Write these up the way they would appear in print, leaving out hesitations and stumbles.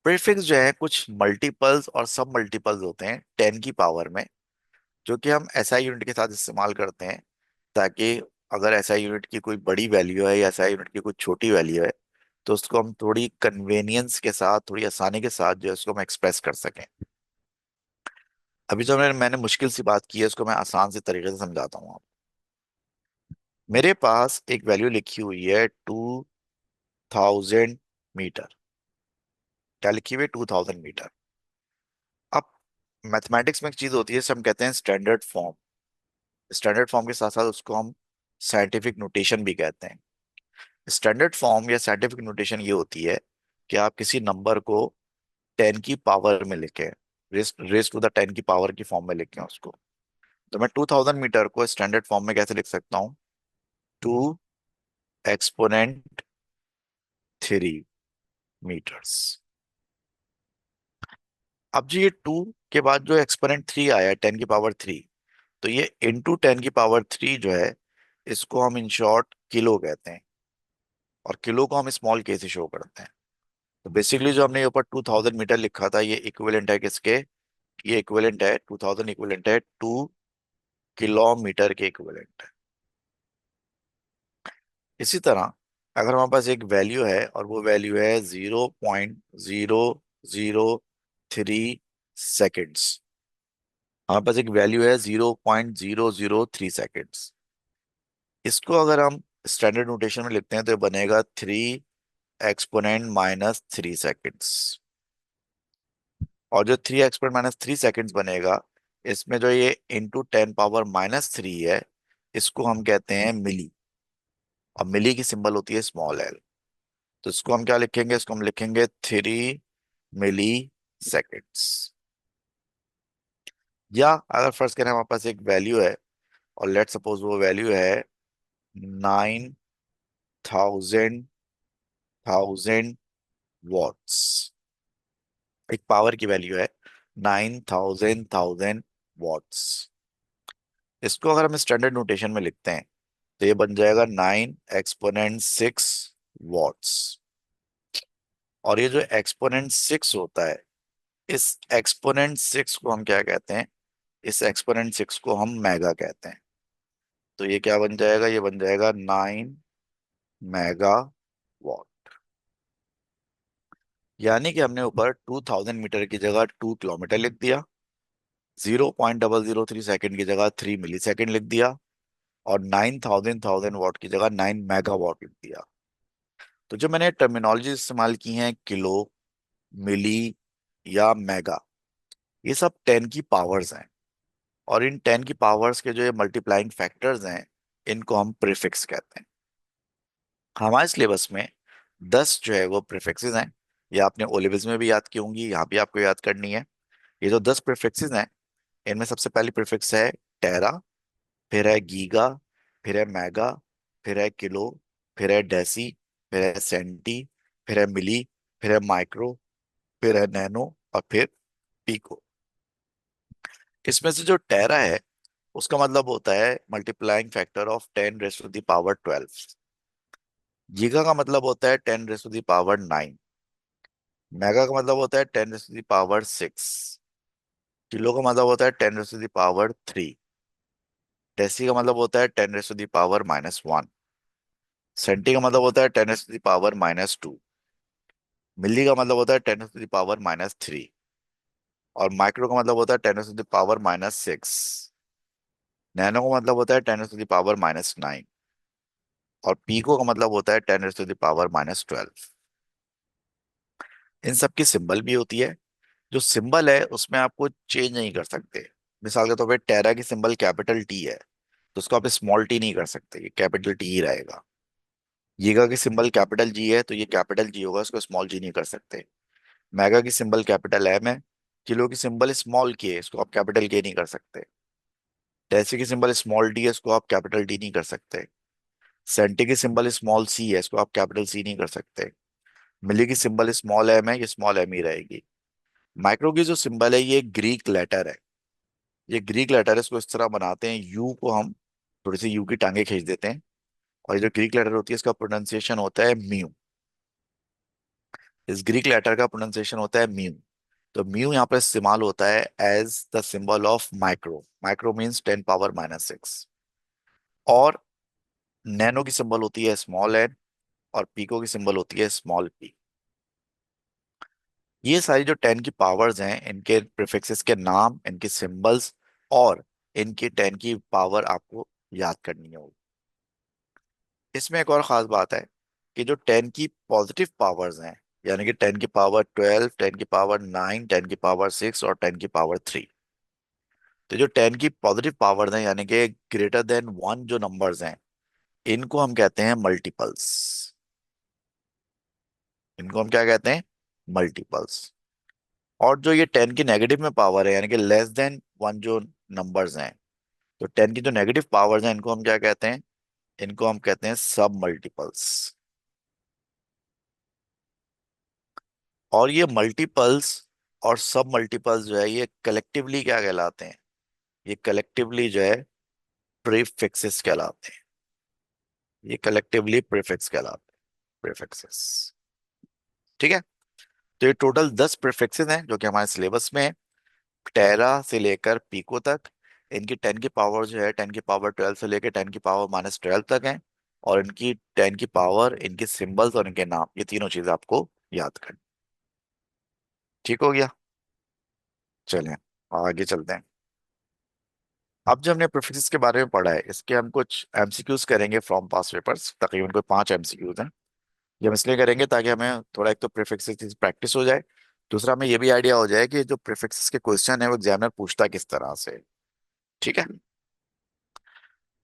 Prefix जो है कुछ मल्टीपल्स और सब मल्टीपल्स होते हैं 10 की पावर में, जो कि हम एसआई यूनिट के साथ इस्तेमाल करते हैं, ताकि अगर एसआई यूनिट की कोई बड़ी वैल्यू है या एसआई यूनिट की कोई छोटी वैल्यू है, तो उसको हम थोड़ी कन्वीनियंस के साथ, थोड़ी आसानी के साथ जो है उसको हम एक्सप्रेस कर सकें। अभी जो मैंने मुश्किल सी बात की है उसको मैं आसान से तरीके से समझाता हूँ। मेरे पास एक वैल्यू लिखी हुई है 2000 मीटर। क्या लिखी हुई है? 2000 मीटर। अब मैथमेटिक्स में एक चीज होती है जिसे हम कहते हैं स्टैंडर्ड फॉर्म। स्टैंडर्ड फॉर्म के साथ साथ उसको हम साइंटिफिक नोटेशन भी कहते हैं। स्टैंडर्ड फॉर्म या साइंटिफिक नोटेशन ये होती है कि आप किसी नंबर को 10 की पावर में लिखें, रेस टू द 10 की पावर की फॉर्म में लिखें उसको। तो मैं 2000 मीटर को स्टैंडर्ड फॉर्म में कैसे लिख सकता हूँ? 2 एक्सपोनेंट 3 मीटर्स। अब जी ये 2 के बाद जो एक्सपोनेंट 3 आया है 10 की पावर 3, तो ये इंटू 10 की पावर 3 जो है, इसको हम इन शॉर्ट किलो कहते हैं, और किलो को हम स्मॉल के से शो करते हैं। तो बेसिकली जो हमने ये ऊपर 2000 मीटर लिखा था, ये इक्विवेलेंट है किसके? ये इक्विवेलेंट है 2000, इक्विवेलेंट है 2 किलोमीटर के इक्विवेलेंट है। इसी तरह अगर हमारे पास एक वैल्यू है और वो वैल्यू है 0.003 सेकेंड्स, हमारे पास एक वैल्यू है 0.003 सेकेंड्स, इसको अगर हम स्टैंडर्ड नोटेशन में लिखते हैं तो ये बनेगा 3 एक्सपोनेंट -3 सेकेंड्स। और जो 3 एक्सपोनेंट -3 सेकेंड्स बनेगा, इसमें जो ये इंटू 10 पावर -3 है, इसको हम कहते हैं मिली। और मिली की सिंबल होती है स्मॉल एल। तो इसको हम क्या लिखेंगे? इसको हम लिखेंगे 3 मिली सेकेंड्स। या अगर फर्ज करें हमारे पास एक वैल्यू है, और लेट सपोज वो वैल्यू है 9,000 थाउजेंड वॉट्स। एक पावर की वैल्यू है 9,000 इसको अगर हम स्टैंडर्ड नोटेशन में लिखते हैं, तो ये बन जाएगा 9 एक्सपोनेंट 6 वॉट्स। और ये जो एक्सपोनेंट 6 होता है, इस एक्सपोनेंट 6 को हम क्या कहते हैं? इस एक्सपोनेंट 6 को हम मेगा कहते हैं। तो ये क्या बन जाएगा? ये बन जाएगा 9 मेगा वॉट। यानी कि हमने ऊपर 2000 मीटर की जगह 2 किलोमीटर लिख दिया, 0.003 सेकेंड की जगह 3 मिली सेकेंड लिख दिया, और 9,000 वॉट की जगह 9 मेगावाट लिख दिया। तो जो मैंने टर्मिनोलॉजी इस्तेमाल की है, किलो, मिली या मेगा, ये सब 10 की पावर्स हैं। और इन 10 की पावर्स के जो ये मल्टीप्लाइंग फैक्टर्स हैं, इनको हम प्रीफिक्स कहते हैं। हमारे सिलेबस में 10 जो है वो प्रीफिक्सेस हैं। ये आपने ओ लेवल्स में भी याद की होंगी, यहाँ भी आपको याद करनी है। ये जो 10 प्रीफिक्सेस हैं, इनमें सबसे पहली प्रीफिक्स है टेरा, फिर है गीगा, फिर है मेगा, फिर है किलो, फिर है डेसी, फिर है सेंटी, फिर है मिली, फिर है माइक्रो, फिर है नैनो, और फिर पीको। इसमें से जो टेरा है, उसका मतलब होता है multiplying factor of 10 raise to the power 12। Giga का मतलब होता है 10 raise to the power 9। Mega का मतलब होता है 10 raise to the power 6। Kilo का मतलब होता है 10 raise to the power 3। Deci का मतलब होता है 10 raise to the power -1। Centi का मतलब होता है 10 raise to the power -2। Milli का मतलब होता है 10 रेज़ टू दी पावर -3। और माइक्रो का मतलब होता है 10 raise to the power -6। Nano का मतलब होता है 10 रेज़ टू दी पावर -9। और पीको का मतलब होता है 10 रेज़ टू दी पावर -12। इन सब की सिंबल भी होती है। जो सिंबल है उसमें आपको चेंज नहीं कर सकते। मिसाल के तौर पे टेरा की सिंबल कैपिटल टी है, तो उसको आप स्मॉल टी नहीं कर सकते, ये कैपिटल टी ही रहेगा। गीगा की सिंबल कैपिटल जी है, तो ये कैपिटल जी होगा, इसको स्मॉल जी नहीं कर सकते। मेगा की सिंबल कैपिटल एम है। किलो की सिंबल स्मॉल के है, इसको आप कैपिटल के नहीं कर सकते। डेसी की सिंबल स्मॉल डी है, इसको आप कैपिटल डी नहीं कर सकते। सेंटी की सिंबल स्मॉल सी है, इसको आप कैपिटल सी नहीं कर सकते। मिली की सिंबल स्मॉल एम है, ये स्मॉल एम ही रहेगी। माइक्रो की जो सिंबल है, ये ग्रीक लेटर है। ये ग्रीक लेटर है, इसको इस तरह बनाते हैं, यू को हम थोड़ी सी यू की टांगे खींच देते हैं, और ये जो ग्रीक लेटर होती है इसका प्रोनाउंसिएशन होता है म्यू। इस ग्रीक लेटर का प्रोनाउंसिएशन होता है म्यू। तो म्यू यहाँ पर इस्तेमाल होता है as the symbol of micro. Micro means 10⁻⁻⁶। और नैनो की सिंबल होती है स्मॉल एन, और पीको की सिंबल होती है स्मॉल पी। ये सारी जो 10 की पावर्स हैं, इनके प्रीफिक्सेस के नाम, इनके सिंबल्स और इनकी 10 की पावर आपको याद करनी होगी। इसमें एक और ख़ास बात है कि जो 10 की पॉजिटिव पावर्स हैं, यानी कि 10⁻12, 10⁻9, 10⁻6 और 10⁻3, तो जो 10 की पॉजिटिव पावर्स हैं यानी कि ग्रेटर देन 1 जो नंबर्स हैं, इनको हम कहते हैं मल्टीपल्स। इनको हम क्या कहते हैं? मल्टीपल्स। और जो ये 10 की नेगेटिव में पावर है यानी कि लेस देन 1 जो नंबर्स हैं, तो 10 की जो नेगेटिव पावर्स हैं इनको हम क्या कहते हैं? इनको हम कहते हैं सब मल्टीपल्स। और ये मल्टीपल्स और सब मल्टीपल्स जो है ये कलेक्टिवली क्या कहलाते हैं? ये कलेक्टिवली जो है प्रीफिक्सेस कहलाते हैं। ये कलेक्टिवली प्रीफिक्स कहलाते हैं, प्रीफिक्सेस। ठीक है। तो ये टोटल 10 प्रीफिक्सेस हैं जो कि हमारे सिलेबस में है, टेरा से लेकर पीको तक। इनकी 10 की पावर जो है 10⁻12 से लेकर 10⁻−12 तक है। और इनकी 10 की पावर, इनके सिंबल्स और इनके नाम, ये तीनों चीजें आपको याद करनी। ठीक हो गया? चलें आगे चलते हैं। अब जो हमने प्रीफिक्सेस के बारे में पढ़ा है, इसके हम कुछ एमसीक्यूज करेंगे फ्रॉम पास्ट पेपर्स। तकरीबन कोई 5 एमसीक्यूज हैं। ये हम इसलिए करेंगे ताकि हमें थोड़ा, एक तो प्रीफिक्सेस की प्रैक्टिस हो जाए, दूसरा हमें ये भी आइडिया हो जाए कि जो प्रीफिक्सेस के क्वेश्चन है वो एग्जामिनर पूछता किस तरह से है। ठीक है।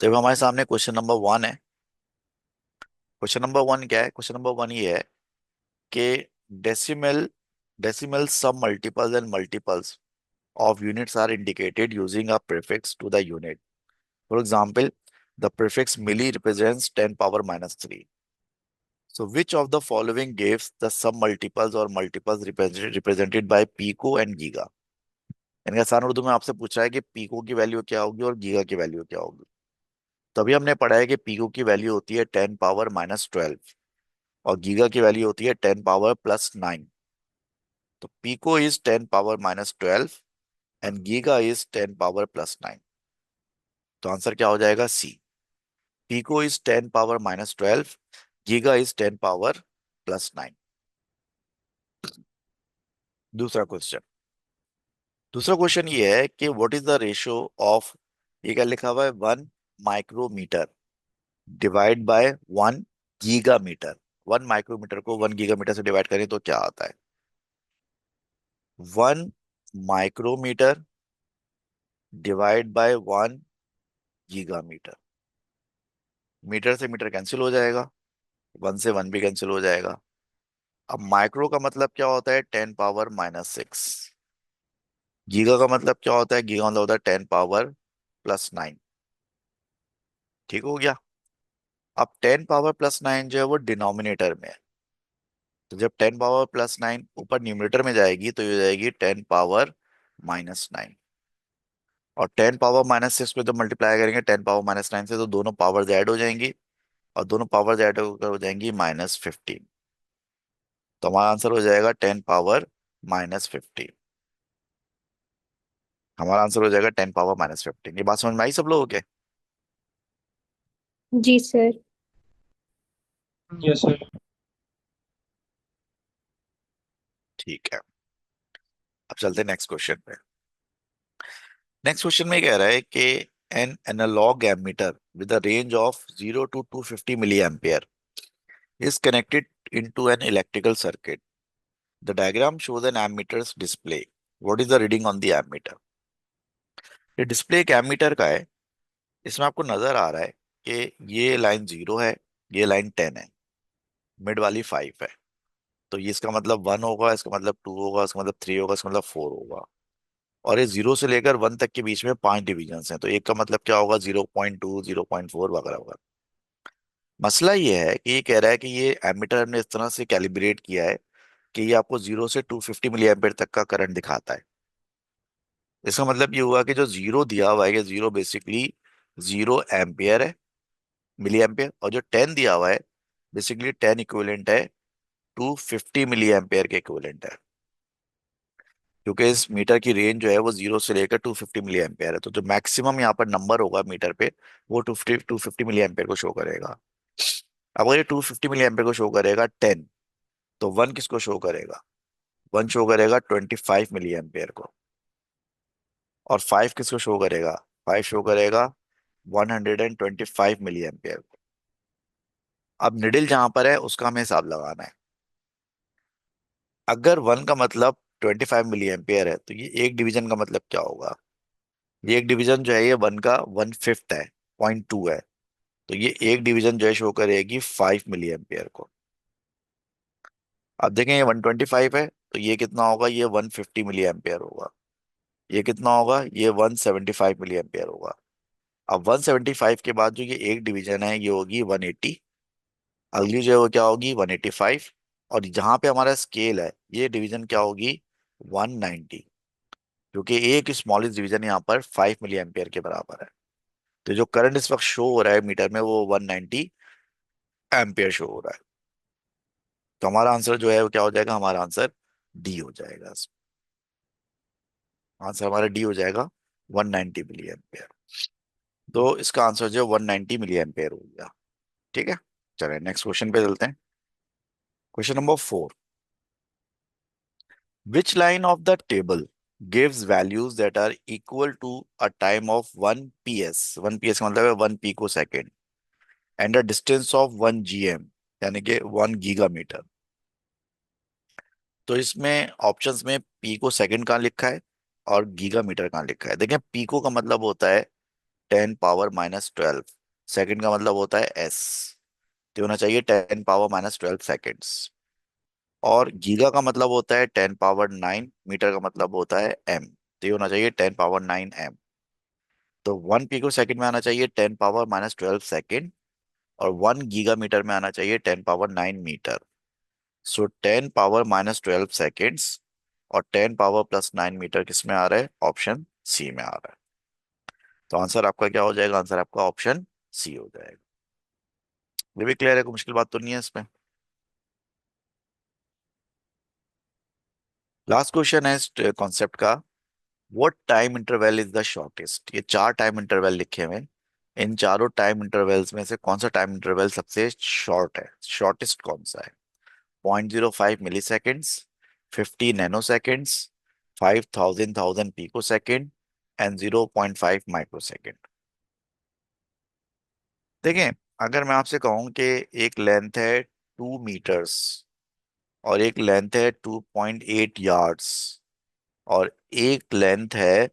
तो अब हमारे सामने क्वेश्चन नंबर 1 है। क्वेश्चन नंबर 1 क्या है? क्वेश्चन नंबर 1 ये है कि डेसिमल डेसिमल सब multiples and multiples of units are indicated using a prefix to the unit. For example, the prefix milli represents 10⁻−3. So, which of the following gives the submultiples or multiples represented by pico and giga? यानी कि आसान उर्दू में आपसे पूछा है कि pico की value क्या होगी और गीगा की वैल्यू क्या होगी। तभी हमने पढ़ा है कि पीको की वैल्यू होती है 10⁻−12 और गीगा की वैल्यू होती है 10⁻+9। तो pico is 10⁻−12 and giga is 10⁻+9। तो आंसर क्या हो जाएगा? C. Pico is 10⁻−12, giga is 10⁻+9। दूसरा क्वेश्चन। दूसरा क्वेश्चन ये है कि what is the ratio of, ये क्या लिखा हुआ है, 1 micrometre divide by 1 gigametre. 1 micrometre को 1 गीगामीटर से डिवाइड करें तो क्या आता है? 1 माइक्रोमीटर डिवाइड बाय 1 गीगामीटर। मीटर से मीटर कैंसिल हो जाएगा, 1 से 1 भी कैंसिल हो जाएगा। अब माइक्रो का मतलब क्या होता है? 10⁻−6। गीगा का मतलब क्या होता है? गीगा मतलब होता है 10⁻+9। ठीक हो गया। अब 10⁻+9 जो है वो डिनोमिनेटर में है, तो जब 10⁻+9 ऊपर न्यूमरेटर में जाएगी तो ये हो जाएगी 10⁻−9। और 10⁻−6 पे तो मल्टीप्लाई करेंगे 10⁻−9 से, तो दोनों पावर्स ऐड हो जाएंगी, और दोनों पावर्स ऐड होकर हो जाएंगी -15। तो हमारा आंसर हो जाएगा 10⁻−15। हमारा आंसर हो जाएगा 10⁻−15। ये बात समझ में आई सब लोगों के? जी सर। Yes sir. ठीक है। अब चलते हैं नेक्स्ट क्वेश्चन पे। नेक्स्ट क्वेश्चन में कह रहा है कि an analog ammeter with a range of 0 to 250 milliampere is connected into an electrical circuit. The diagram shows an ammeter's display. What is the reading on the ammeter? ये display एक ammeter का है। इसमें आपको नजर आ रहा है कि ये लाइन 0 है, ये लाइन 10 है, मिड वाली 5 है। तो ये इसका मतलब 1 होगा, इसका मतलब 2 होगा, इसका मतलब 3 होगा, इसका मतलब 4 होगा। और ये 0 से लेकर 1 तक के बीच में 5 डिविजन हैं, तो एक का मतलब क्या होगा? 0.2, 0.4 वगैरह वगैरह। मसला ये है कि ये कह रहा है कि ये एमीटर हमने इस तरह से कैलिब्रेट किया है कि ये आपको 0 से 250 मिली एम्पियर तक का करंट दिखाता है। इसका मतलब ये हुआ कि जो जीरो दिया हुआ है, ये जीरो बेसिकली 0 एम्पियर है, मिली एम्पियर। और जो 10 दिया हुआ है, बेसिकली 10 इक्विवेलेंट है 250 मिली एम्पेयर के इक्विवेलेंट है, क्योंकि इस मीटर की रेंज जो है वो 0 से लेकर 250 मिली एम्पेयर है। तो जो मैक्सिमम यहाँ पर नंबर होगा मीटर पे वो 250 मिली एम्पेयर को शो करेगा। अब अगर ये 250 मिली एम्पेयर को शो करेगा 10, तो वन किसको शो करेगा? वन शो करेगा 25 मिली एम्पेयर को। और फाइव किसको शो करेगा? फाइव शो करेगा 125 मिली एम्पेयर को। अब निडिल जहां पर है उसका हमें हिसाब लगाना है। अगर वन का मतलब 25 मिली एम्पेयर है, तो ये एक डिवीजन का मतलब क्या होगा? ये एक डिवीजन जो है ये वन का 1/5 है, 0.2 है। तो ये एक डिवीजन जो है शो करेगी 5 मिली एम्पेयर को। अब देखें ये 125 है, तो ये कितना होगा? ये 150 मिली एम्पेयर होगा। ये कितना होगा? ये 175 मिली एम्पेयर होगा। अब 175 के बाद जो ये एक डिवीजन है ये होगी 180। अगली जो है वो क्या होगी? 185। और जहां पे हमारा स्केल है ये डिवीजन क्या होगी? 190, क्योंकि एक स्मॉलेस्ट डिवीजन यहाँ पर 5 मिली एम्पेयर के बराबर है। तो जो करंट इस वक्त शो हो रहा है मीटर में वो 190 एम्पेयर शो हो रहा है। तो हमारा आंसर जो है वो क्या हो जाएगा? हमारा आंसर डी हो जाएगा। आंसर हमारा डी हो जाएगा, 190 मिली एम्पेयर। तो इसका आंसर जो है 190 मिली एम्पेयर हो गया। ठीक है, चलिए नेक्स्ट क्वेश्चन पे चलते हैं। Question number 4। Which line of the table gives values that are equal to a time of 1 ps? 1 ps का मतलब है 1 picosecond and a distance of 1 gm, यानी कि 1 गीगामीटर। तो इसमें ऑप्शंस में पीको सेकंड कहाँ लिखा है और गीगामीटर कहाँ लिखा है? देखें, पीको का मतलब होता है 10 पावर -12। सेकंड का मतलब होता है एस, तो होना चाहिए 10 पावर -12 सेकेंड्स। और गीगा का मतलब होता है 10 पावर 9। मीटर का मतलब होता है एम, तो ये होना चाहिए 10 पावर 9 एम। तो 1 पिको सेकंड में आना चाहिए 10 पावर -12 सेकेंड, और 1 गीगा मीटर में आना चाहिए 10 पावर 9 मीटर। सो 10 पावर -12 सेकेंड्स और 10 पावर +9 मीटर किस में आ रहा है? ऑप्शन सी में आ रहा है। तो आंसर आपका क्या हो जाएगा? आंसर आपका ऑप्शन सी हो जाएगा। ये भी क्लियर है, कोई मुश्किल बात तो नहीं है इसमें। लास्ट क्वेश्चन है इस कॉन्सेप्ट का। What time interval is the shortest? ये चार टाइम इंटरवल लिखे हुए हैं। इन चारों टाइम इंटरवल्स में से कौन सा टाइम इंटरवल सबसे शॉर्ट है? शॉर्टेस्ट कौन सा है? 0.05 milliseconds, 50 nanoseconds, 5,000 picosecond and 0.5 microsecond. देखें, अगर मैं आपसे कहूं कि एक लेंथ है 2 मीटर्स और एक लेंथ है 2.8 यार्ड्स और एक लेंथ है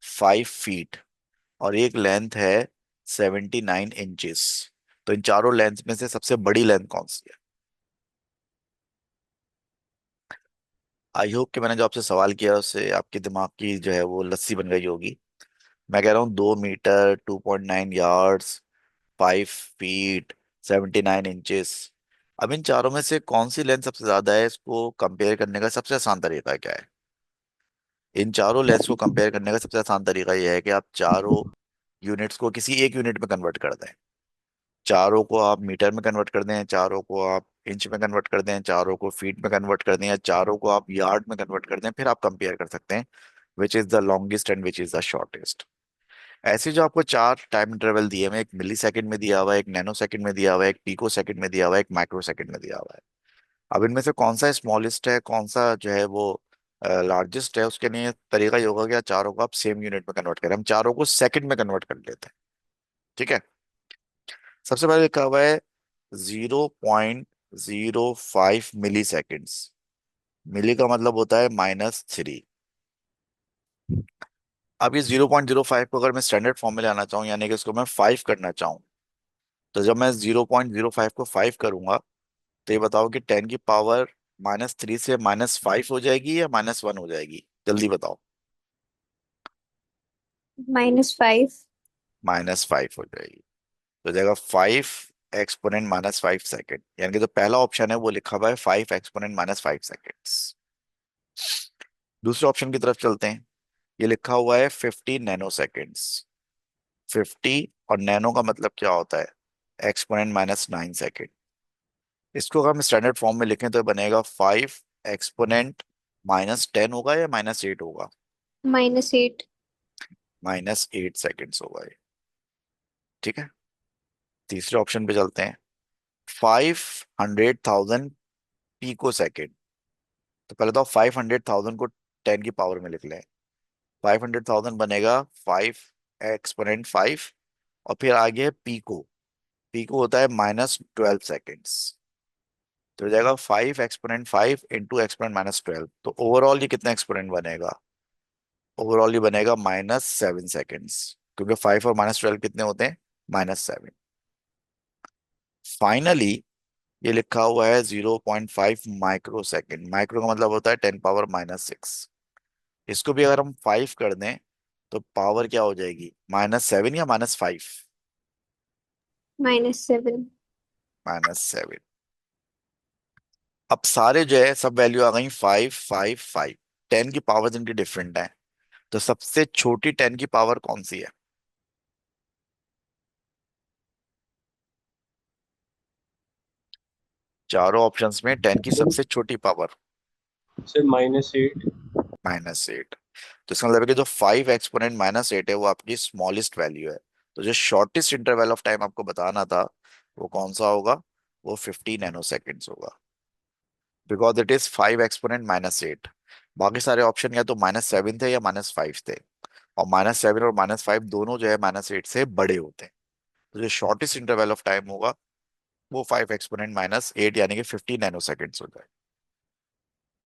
5 फीट और एक लेंथ है 79 इंचेस, तो इन चारों लेंथ में से सबसे बड़ी लेंथ कौन सी है? आई होप कि मैंने जो आपसे सवाल किया उससे आपके दिमाग की जो है वो लस्सी बन गई होगी। मैं कह रहा हूँ 2 मीटर, 2.9 यार्ड्स, 5 फीट, 79 इंचेस। अब इन चारों में से कौन सी लेंथ सबसे ज्यादा है? इसको कंपेयर करने का सबसे आसान तरीका क्या है? इन चारों लेंस को कंपेयर करने का सबसे आसान तरीका यह है कि आप चारों यूनिट्स को किसी एक यूनिट में कन्वर्ट कर दें। चारों को आप मीटर में कन्वर्ट कर दें, चारों को आप इंच में कन्वर्ट कर दें, चारों को फीट में कन्वर्ट कर दें, या चारों को आप यार्ड में कन्वर्ट कर दें, फिर आप कंपेयर कर सकते हैं which is the longest and which is the shortest. ऐसे जो आपको चार टाइम इंटरवल दिए हुए हैं, एक मिली सेकंड में दिया हुआ है, एक नैनो सेकंड में दिया हुआ है, एक पीको सेकंड में दिया हुआ है, एक माइक्रो सेकंड में दिया हुआ है। अब इनमें से कौन सा स्मॉलेस्ट है, कौन सा जो है वो लार्जेस्ट है, उसके लिए तरीका ये होगा कि आप चारों को आप सेम यूनिट में कन्वर्ट करें। हम चारों को सेकंड में कन्वर्ट कर लेते हैं। ठीक है, सबसे पहले लिखा हुआ है 0.05 मिली सेकेंड्स। मिली का मतलब होता है -3। अब ये 0.05 को अगर मैं स्टैंडर्ड फॉर्म में लाना चाहूँ, यानी कि इसको मैं 5 करना चाहूँ, तो जब मैं 0.05 को 5 करूंगा, तो ये बताओ कि 10 की पावर -3 से -5 हो जाएगी या -1 हो जाएगी? जल्दी बताओ। -5। -5 हो जाएगी। तो हो जाएगा 5 एक्सपोनेंट -5 सेकेंड, यानी कि जो पहला ऑप्शन है वो लिखा हुआ है 5 एक्सपोनेंट -5 सेकेंड्स। दूसरे ऑप्शन की तरफ चलते हैं। ये लिखा हुआ है 50 नैनो सेकेंड्स। 50 और नैनो का मतलब क्या होता है? Exponent -9 second. इसको अगर हम स्टैंडर्ड फॉर्म में लिखें तो बनेगा 5 एक्सपोनेंट -10 होगा या -8 होगा? -8। -8 सेकेंड्स होगा ये। ठीक है, तीसरे ऑप्शन पे चलते हैं। 500,000 पीको सेकेंड। तो पहले तो 500,000 को 10 की पावर में लिख लें। 500,000 बनेगा 5 एक्सपोनेंट 5, और फिर आगे है पीको। पीको होता है -12 सेकेंड्स। तो हो जाएगा 5 एक्सपोनेंट 5 इंटू एक्सपोनेंट -12। तो ओवरऑल ये कितना एक्सपोनेंट बनेगा? ओवरऑल ये बनेगा -7 सेकेंड्स, क्योंकि 5 और -12 कितने होते हैं? -7। फाइनली ये लिखा हुआ है 0.5 माइक्रो सेकेंड। माइक्रो का मतलब होता है 10 पावर -6। इसको भी अगर हम 5 कर दें तो पावर क्या हो जाएगी? -7 या -5? -7। -7। अब सारे जो है सब वैल्यू आ गई 5 5 5। 10 की पावर इनकी डिफरेंट है, तो सबसे छोटी 10 की पावर कौन सी है? चारों ऑप्शंस में 10 की सबसे छोटी पावर सर -8। -8। तो इसका मतलब है कि जो 5 एक्सपोनेंट -8 है वो आपकी स्मॉलेस्ट वैल्यू है। तो जो शॉर्टेस्ट इंटरवल ऑफ टाइम आपको बताना था वो कौन सा होगा? वो 50 नैनो सेकेंड्स होगा, बिकॉज इट इज 5 एक्सपोनेंट -8। बाकी सारे ऑप्शन या तो -7 थे या -5 थे, और -7 और -5 दोनों जो है -8 से बड़े होते हैं। तो जो शॉर्टेस्ट इंटरवल ऑफ टाइम होगा वो 5 एक्सपोनेंट -8 यानी कि 50 नैनो सेकेंड्स हो जाए।